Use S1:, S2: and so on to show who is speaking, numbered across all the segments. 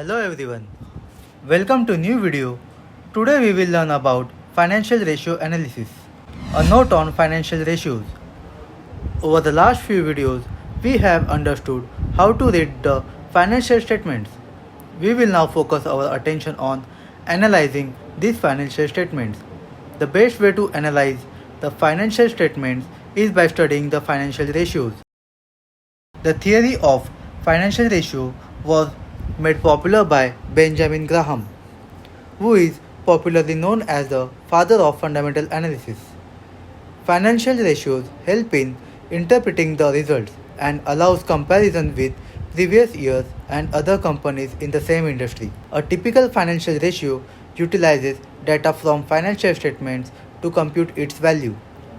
S1: Hello everyone. Welcome to new video. Today we will learn about financial ratio analysis. A note on financial ratios. Over the last few videos, we have understood how to read the financial statements. We will now focus our attention on analyzing these financial statements. The best way to analyze the financial statements is by studying the financial ratios. The theory of financial ratio was made popular by Benjamin Graham, who is popularly known as the father of fundamental analysis. Financial ratios help in interpreting the results and allows comparison with previous years and other companies in the same industry. A typical financial ratio utilizes data from financial statements to compute its value.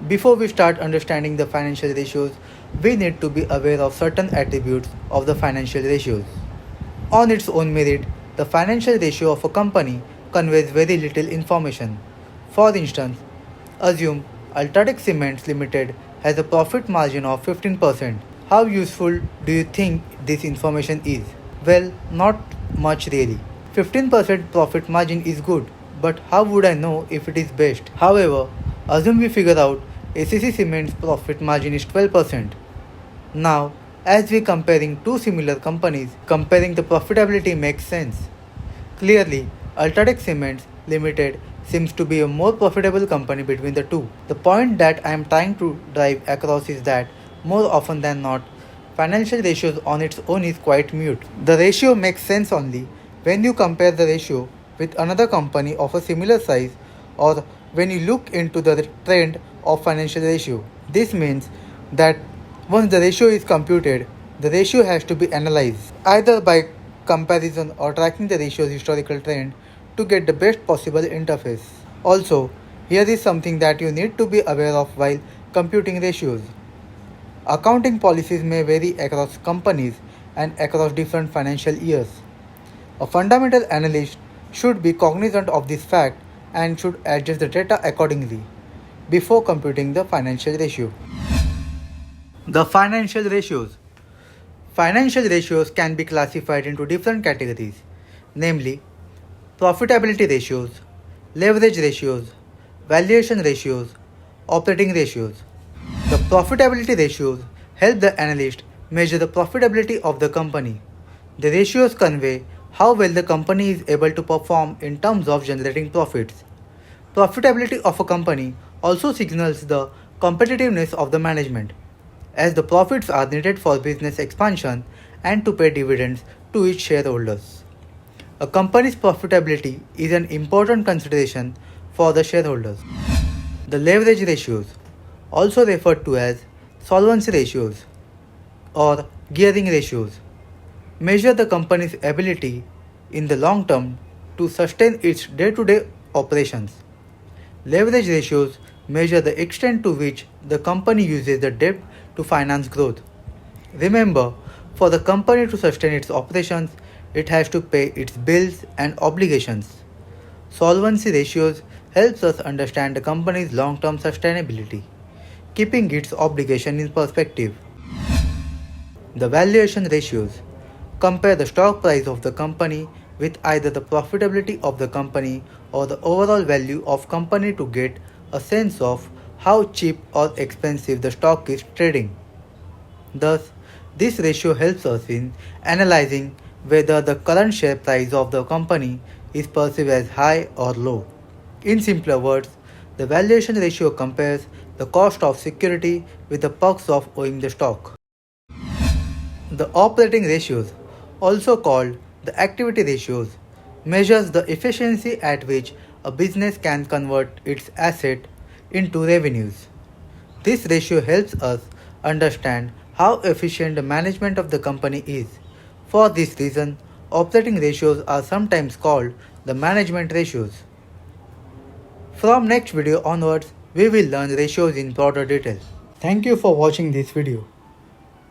S1: Before we start understanding the financial ratios, we need to be aware of certain attributes of the financial ratios. On its own merit, the financial ratio of a company conveys very little information. For instance, assume Ultratech Cements Limited has a profit margin of 15%. How useful do you think this information is? Well, not much really. 15% profit margin is good, but how would I know if it is best? However, assume we figure out ACC Cement's profit margin is 12%. Now, as we comparing two similar companies, comparing the profitability makes sense. Clearly, Ultratech Cements Limited seems to be a more profitable company between the two. The point that I am trying to drive across is that more often than not, financial ratios on its own is quite mute. The ratio makes sense only when you compare the ratio with another company of a similar size or when you look into the trend of financial ratio. This means that once the ratio is computed, the ratio has to be analyzed either by comparison or tracking the ratio's historical trend to get the best possible interface. Also, here is something that you need to be aware of while computing ratios. Accounting policies may vary across companies and across different financial years. A fundamental analyst should be cognizant of this fact and should adjust the data accordingly before computing the financial ratio. The financial ratios. Financial ratios can be classified into different categories, namely profitability ratios, leverage ratios, valuation ratios, operating ratios. The profitability ratios help the analyst measure the profitability of the company. The ratios convey how well the company is able to perform in terms of generating profits. Profitability of a company also signals the competitiveness of the management, as the profits are needed for business expansion and to pay dividends to its shareholders. A company's profitability is an important consideration for the shareholders. The leverage ratios, also referred to as solvency ratios or gearing ratios, measure the company's ability in the long term to sustain its day-to-day operations. Leverage ratios measure the extent to which the company uses the debt to finance growth. Remember, for the company to sustain its operations, it has to pay its bills and obligations. Solvency ratios helps us understand the company's long-term sustainability, keeping its obligation in perspective. The valuation ratios compare the stock price of the company with either the profitability of the company or the overall value of company to get a sense of how cheap or expensive the stock is trading. Thus, this ratio helps us in analyzing whether the current share price of the company is perceived as high or low. In simpler words, the valuation ratio compares the cost of security with the perks of owning the stock. The operating ratios, also called the activity ratios, measures the efficiency at which a business can convert its asset into revenues. This ratio helps us understand how efficient the management of the company is. For this reason, operating ratios are sometimes called the management ratios. From next video onwards, we will learn ratios in broader detail. Thank you for watching this video.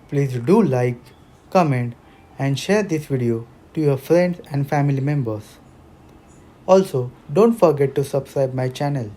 S1: Please do like, comment and share this video to your friends and family members. Also, don't forget to subscribe my channel.